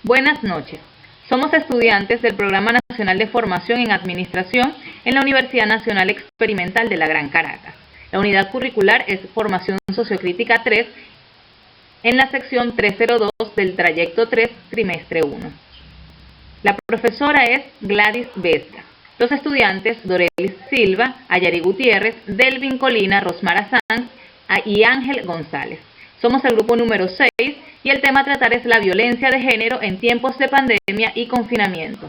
Buenas noches. Somos estudiantes del Programa Nacional de Formación en Administración en la Universidad Nacional Experimental de la Gran Caracas. La unidad curricular es Formación Sociocrítica 3 en la sección 302 del trayecto 3, trimestre 1. La profesora es Gladys Vesca. Los estudiantes Dorelis Silva, Ayari Gutiérrez, Delvin Colina, Rosmara Sanz y Ángel González. Somos el grupo número 6 y el tema a tratar es la violencia de género en tiempos de pandemia y confinamiento.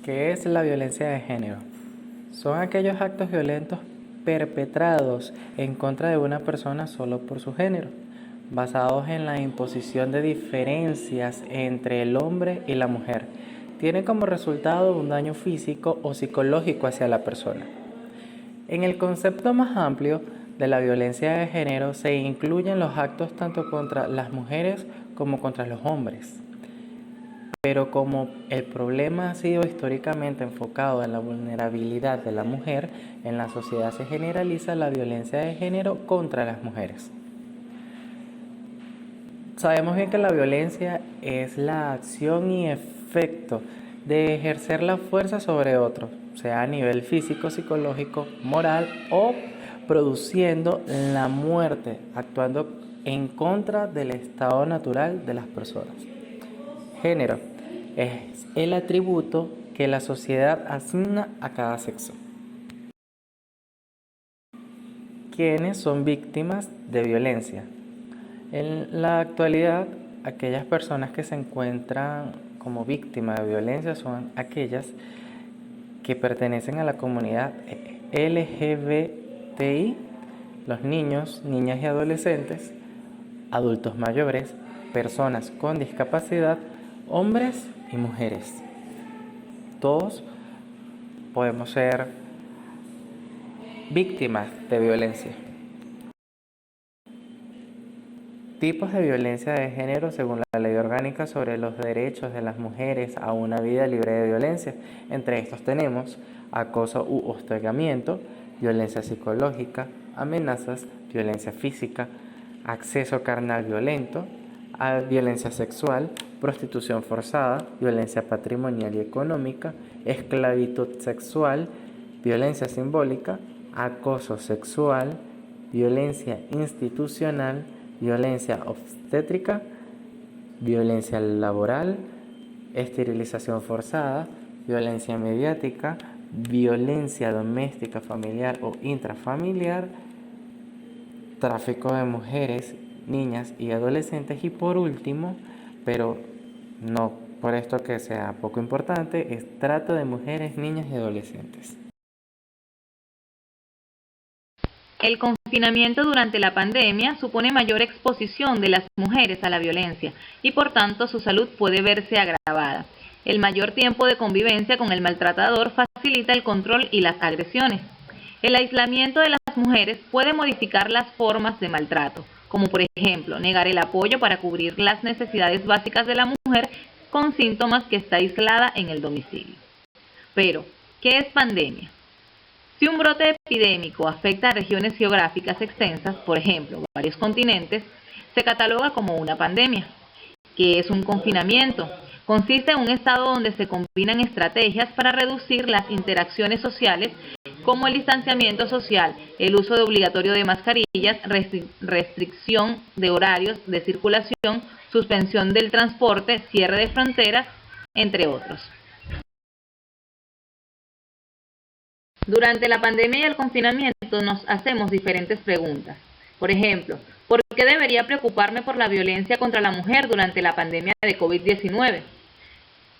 ¿Qué es la violencia de género? Son aquellos actos violentos perpetrados en contra de una persona solo por su género, basados en la imposición de diferencias entre el hombre y la mujer. Tiene como resultado un daño físico o psicológico hacia la persona. En el concepto más amplio de la violencia de género se incluyen los actos tanto contra las mujeres como contra los hombres. Pero como el problema ha sido históricamente enfocado en la vulnerabilidad de la mujer, en la sociedad se generaliza la violencia de género contra las mujeres. Sabemos bien que la violencia es la acción y efecto de ejercer la fuerza sobre otros, sea a nivel físico, psicológico, moral o produciendo la muerte, actuando en contra del estado natural de las personas. Género es el atributo que la sociedad asigna a cada sexo. ¿Quiénes son víctimas de violencia? En la actualidad, aquellas personas que se encuentran como víctimas de violencia son aquellas que pertenecen a la comunidad LGBTI, los niños, niñas y adolescentes, adultos mayores, personas con discapacidad, hombres y mujeres. Todos podemos ser víctimas de violencia. Tipos de violencia de género según la Ley Orgánica sobre los Derechos de las Mujeres a una Vida Libre de Violencia. Entre estos tenemos acoso u hostigamiento, violencia psicológica, amenazas, violencia física, acceso carnal violento, violencia sexual, prostitución forzada, violencia patrimonial y económica, esclavitud sexual, violencia simbólica, acoso sexual, violencia institucional, violencia obstétrica, violencia laboral, esterilización forzada, violencia mediática, violencia doméstica, familiar o intrafamiliar, tráfico de mujeres, niñas y adolescentes y por último, pero no por esto que sea poco importante, es trata de mujeres, niñas y adolescentes. El confinamiento durante la pandemia supone mayor exposición de las mujeres a la violencia y por tanto su salud puede verse agravada. El mayor tiempo de convivencia con el maltratador facilita el control y las agresiones. El aislamiento de las mujeres puede modificar las formas de maltrato, como por ejemplo negar el apoyo para cubrir las necesidades básicas de la mujer con síntomas que está aislada en el domicilio. Pero, ¿qué es pandemia? Si un brote epidémico afecta a regiones geográficas extensas, por ejemplo, varios continentes, se cataloga como una pandemia. ¿Qué es un confinamiento? Consiste en un estado donde se combinan estrategias para reducir las interacciones sociales, como el distanciamiento social, el uso obligatorio de mascarillas, restricción de horarios de circulación, suspensión del transporte, cierre de fronteras, entre otros. Durante la pandemia y el confinamiento nos hacemos diferentes preguntas. Por ejemplo, ¿por qué debería preocuparme por la violencia contra la mujer durante la pandemia de COVID-19?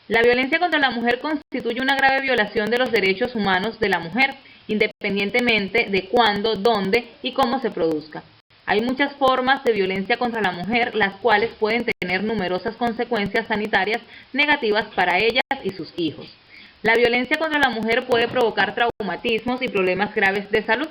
La violencia contra la mujer constituye una grave violación de los derechos humanos de la mujer, independientemente de cuándo, dónde y cómo se produzca. Hay muchas formas de violencia contra la mujer, las cuales pueden tener numerosas consecuencias sanitarias negativas para ellas y sus hijos. La violencia contra la mujer puede provocar traumatismos y problemas graves de salud.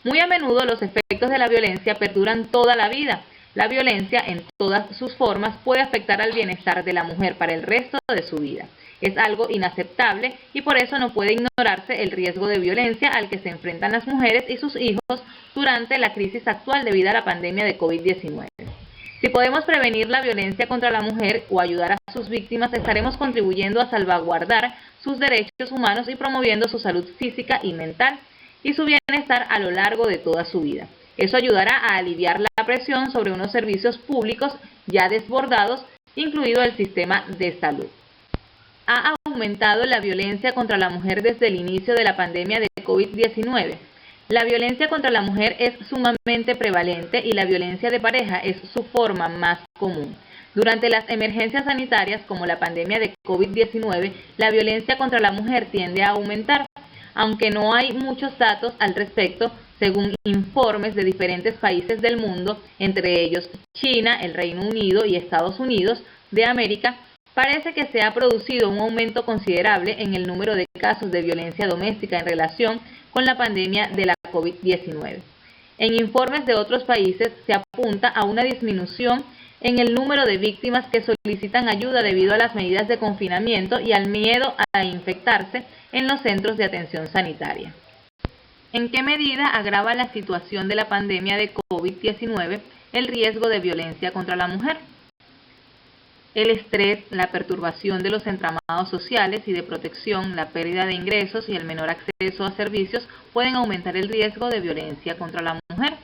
Muy a menudo los efectos de la violencia perduran toda la vida. La violencia en todas sus formas puede afectar al bienestar de la mujer para el resto de su vida. Es algo inaceptable y por eso no puede ignorarse el riesgo de violencia al que se enfrentan las mujeres y sus hijos durante la crisis actual debido a la pandemia de COVID-19. Si podemos prevenir la violencia contra la mujer o ayudar a sus víctimas, estaremos contribuyendo a salvaguardar sus derechos humanos y promoviendo su salud física y mental y su bienestar a lo largo de toda su vida. Eso ayudará a aliviar la presión sobre unos servicios públicos ya desbordados, incluido el sistema de salud. Ha aumentado la violencia contra la mujer desde el inicio de la pandemia de COVID-19. La violencia contra la mujer es sumamente prevalente y la violencia de pareja es su forma más común. Durante las emergencias sanitarias como la pandemia de COVID-19, la violencia contra la mujer tiende a aumentar. Aunque no hay muchos datos al respecto, según informes de diferentes países del mundo, entre ellos China, el Reino Unido y Estados Unidos de América, parece que se ha producido un aumento considerable en el número de casos de violencia doméstica en relación con la pandemia de la COVID-19. En informes de otros países se apunta a una disminución en el número de víctimas que solicitan ayuda debido a las medidas de confinamiento y al miedo a infectarse en los centros de atención sanitaria. ¿En qué medida agrava la situación de la pandemia de COVID-19 el riesgo de violencia contra la mujer? El estrés, la perturbación de los entramados sociales y de protección, la pérdida de ingresos y el menor acceso a servicios pueden aumentar el riesgo de violencia contra la mujer.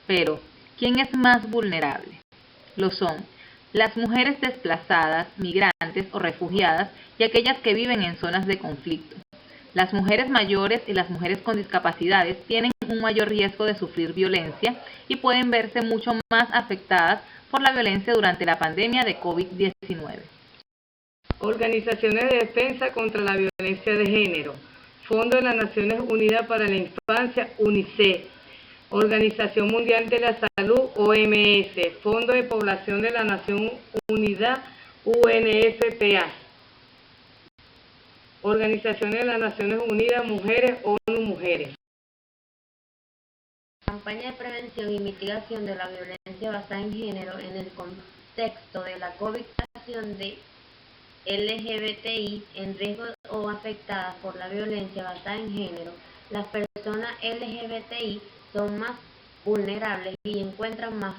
Pero, ¿quién es más vulnerable? Lo son las mujeres desplazadas, migrantes o refugiadas y aquellas que viven en zonas de conflicto. Las mujeres mayores y las mujeres con discapacidades tienen un mayor riesgo de sufrir violencia y pueden verse mucho más afectadas por la violencia durante la pandemia de COVID-19. Organizaciones de defensa contra la violencia de género, Fondo de las Naciones Unidas para la Infancia, UNICEF, Organización Mundial de la Salud, OMS, Fondo de Población de la Nación Unida, UNFPA, Organización de las Naciones Unidas, Mujeres, ONU Mujeres. Campaña de prevención y mitigación de la violencia basada en género en el contexto de la COVID-19 de LGBTI en riesgo o afectadas por la violencia basada en género. Las personas LGBTI son más vulnerables y encuentran más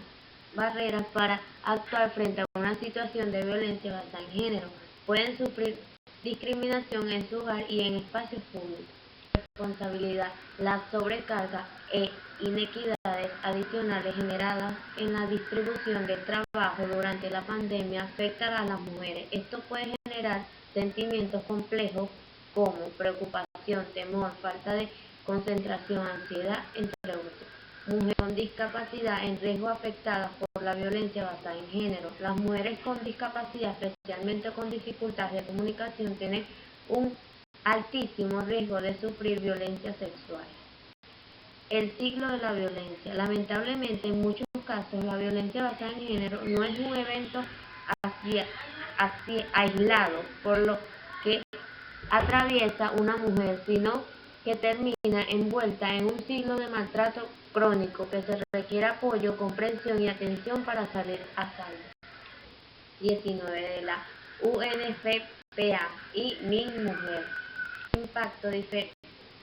barreras para actuar frente a una situación de violencia basada en género. Pueden sufrir discriminación en su hogar y en espacios públicos. Responsabilidad, la sobrecarga e inequidades adicionales generadas en la distribución del trabajo durante la pandemia afectan a las mujeres. Esto puede generar sentimientos complejos como preocupación, temor, falta de concentración, ansiedad, entre otros. Mujeres con discapacidad en riesgo afectadas por la violencia basada en género. Las mujeres con discapacidad, especialmente con dificultades de comunicación, tienen un altísimo riesgo de sufrir violencia sexual. El ciclo de la violencia. Lamentablemente, en muchos casos, la violencia basada en género no es un evento así aislado, por lo que atraviesa una mujer, sino que termina envuelta en un ciclo de maltrato crónico que se requiere apoyo, comprensión y atención para salir a salvo. 19 de la UNFPA y MIN Mujer. Impacto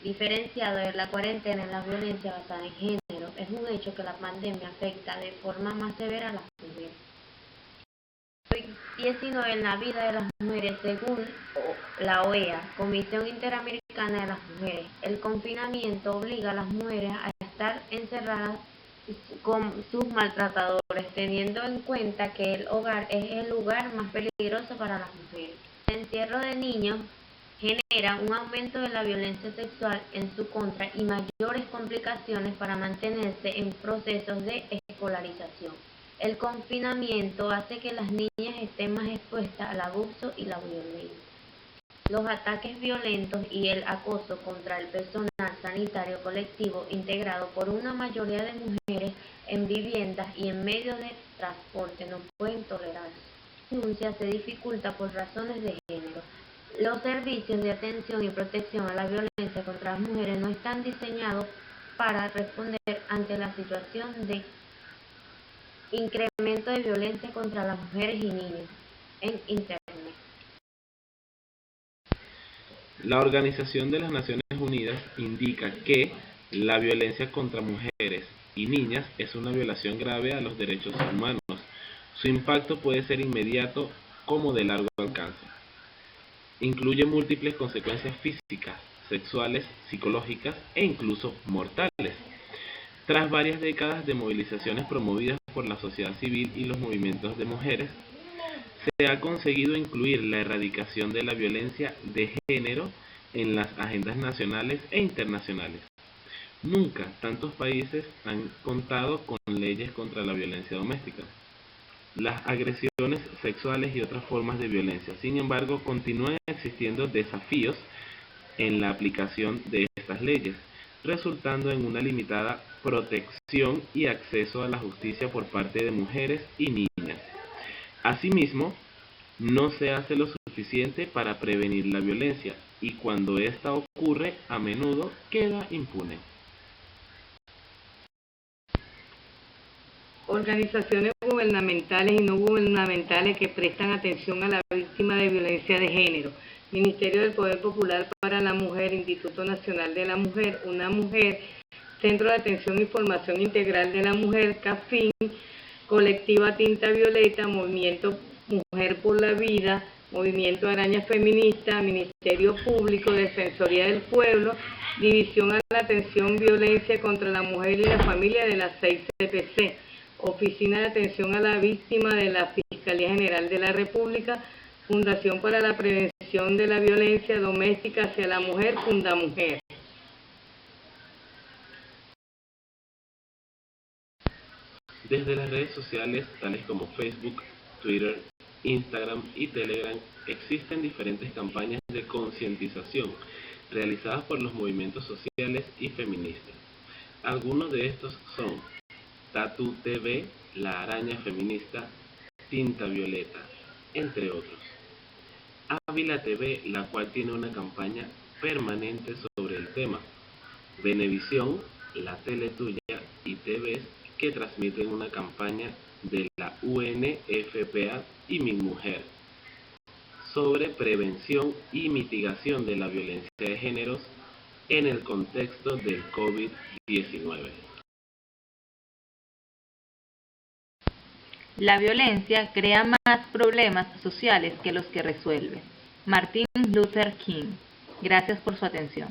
diferenciado de la cuarentena en la violencia basada en género. Es un hecho que la pandemia afecta de forma más severa a las mujeres. COVID-19 en la vida de las mujeres según la OEA, Comisión Interamericana de las Mujeres. El confinamiento obliga a las mujeres a estar encerradas con sus maltratadores, teniendo en cuenta que el hogar es el lugar más peligroso para las mujeres. El encierro de niños genera un aumento de la violencia sexual en su contra y mayores complicaciones para mantenerse en procesos de escolarización. El confinamiento hace que las niñas estén más expuestas al abuso y la violencia. Los ataques violentos y el acoso contra el personal sanitario colectivo integrado por una mayoría de mujeres en viviendas y en medios de transporte no pueden tolerarse. La denuncia se dificulta por razones de género. Los servicios de atención y protección a la violencia contra las mujeres no están diseñados para responder ante la situación de incremento de violencia contra las mujeres y niños en Internet. La Organización de las Naciones Unidas indica que la violencia contra mujeres y niñas es una violación grave a los derechos humanos. Su impacto puede ser inmediato como de largo alcance. Incluye múltiples consecuencias físicas, sexuales, psicológicas e incluso mortales. Tras varias décadas de movilizaciones promovidas por la sociedad civil y los movimientos de mujeres, se ha conseguido incluir la erradicación de la violencia de género en las agendas nacionales e internacionales. Nunca tantos países han contado con leyes contra la violencia doméstica, las agresiones sexuales y otras formas de violencia. Sin embargo, continúan existiendo desafíos en la aplicación de estas leyes, resultando en una limitada protección y acceso a la justicia por parte de mujeres y niñas. Asimismo, no se hace lo suficiente para prevenir la violencia y cuando ésta ocurre, a menudo queda impune. Organizaciones gubernamentales y no gubernamentales que prestan atención a la víctima de violencia de género. Ministerio del Poder Popular para la Mujer, Instituto Nacional de la Mujer, Una Mujer, Centro de Atención y Formación Integral de la Mujer, CAFIN, Colectiva Tinta Violeta, Movimiento Mujer por la Vida, Movimiento Araña Feminista, Ministerio Público, Defensoría del Pueblo, División a la Atención Violencia contra la Mujer y la Familia de la 6 CPC, Oficina de Atención a la Víctima de la Fiscalía General de la República, Fundación para la Prevención de la Violencia Doméstica hacia la Mujer, Fundamujer. Desde las redes sociales tales como Facebook, Twitter, Instagram y Telegram existen diferentes campañas de concientización realizadas por los movimientos sociales y feministas. Algunos de estos son Tatu TV, La Araña Feminista, Tinta Violeta, entre otros. Ávila TV, la cual tiene una campaña permanente sobre el tema. Venevisión, La Tele Tuya y TVs que transmiten una campaña de la UNFPA y Mi Mujer sobre prevención y mitigación de la violencia de géneros en el contexto del COVID-19. La violencia crea más problemas sociales que los que resuelve. Martin Luther King. Gracias por su atención.